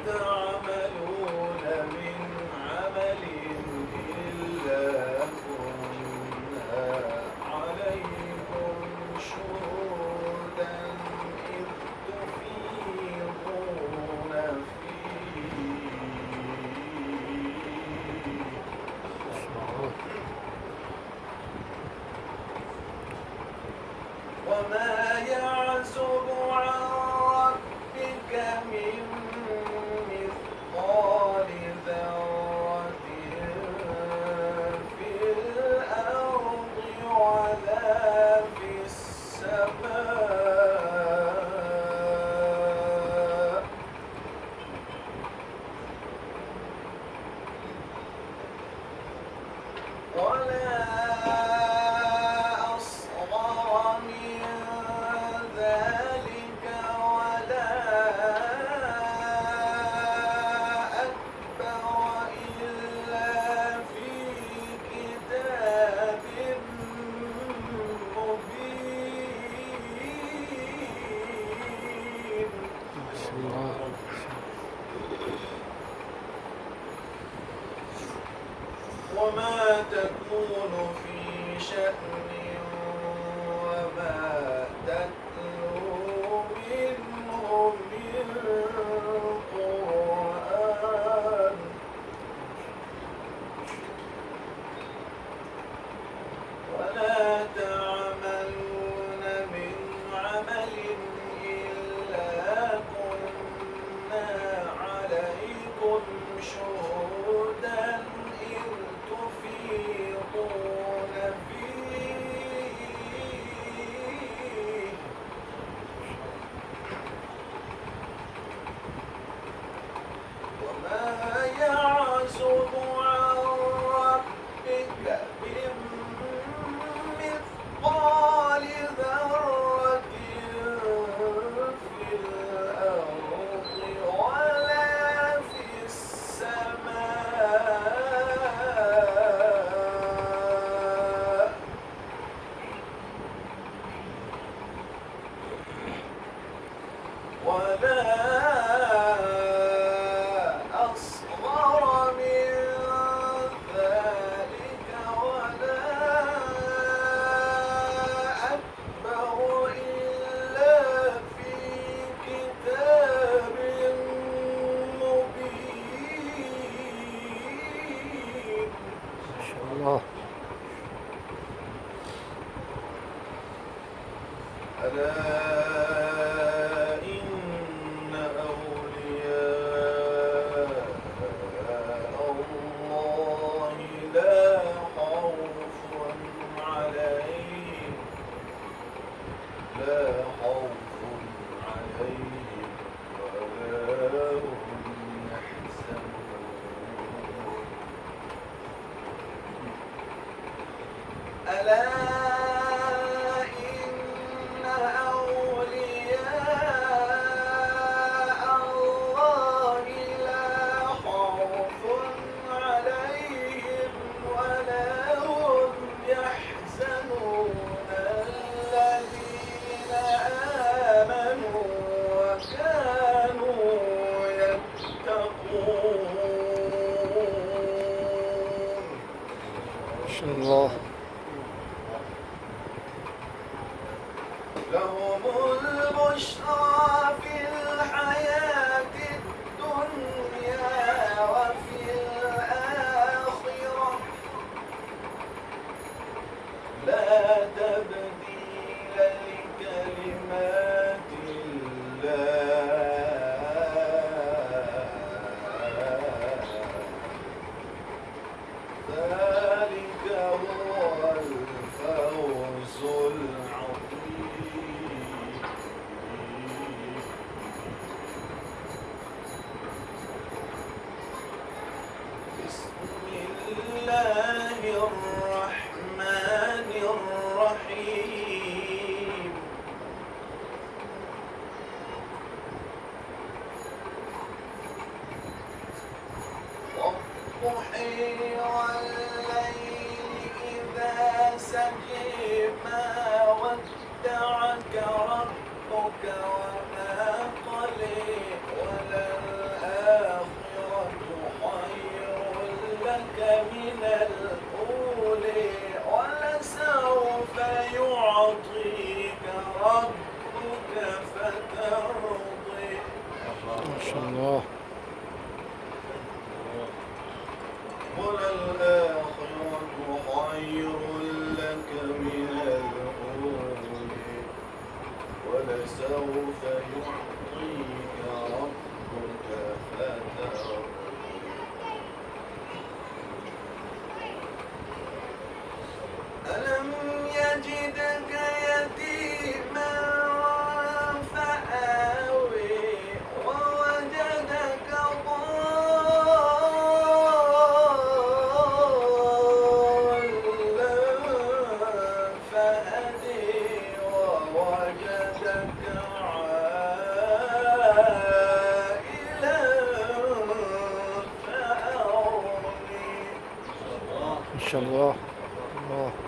تعملون من عمل إلا كنا عليكم شهودا إذ تفيضون فيه وما يعزب عن ربك من مثقال ذرة في الأرض ولا في السماء ولا أصغر من ذلك ولا أكبر إلا في كتاب مبين. وما تكون في شأن وما تتلو منه من قرآن ولا تعملون من عمل إلا كنا عليكم شهودا إذ تفيضون فيه وما يعزب عن ربك من مثقال ذرة في الأرض ولا في السماء ولا أصغر من ذلك ولا أكبر إلا في كتاب مبين. ما شاء الله. ألا إن أولياء الله لا خوف عليهم ولا هم يحزنون. ألا إن أولياء الله لا خوف عليهم ولا هم يحزنون الذين آمنوا وكانوا يتقون. ما شاء الله. لهم البشرى في الحياة الدنيا وفي الآخرة لا تبديل لكلمات الله ذلك هو الفوز العظيم. بسم الله الرحمن الرحيم. والضحى والليل إذا سجى ما ودعك ربك وما قلى وللآخرة شاء الله. وللآخرة خير لك من الأولى ولسوف يعطيك ربك فترضى ألم يجدك يتيما فآوي ووجدك ضالا فهدي ووجدك عائلا فأغني. إن شاء الله. الله.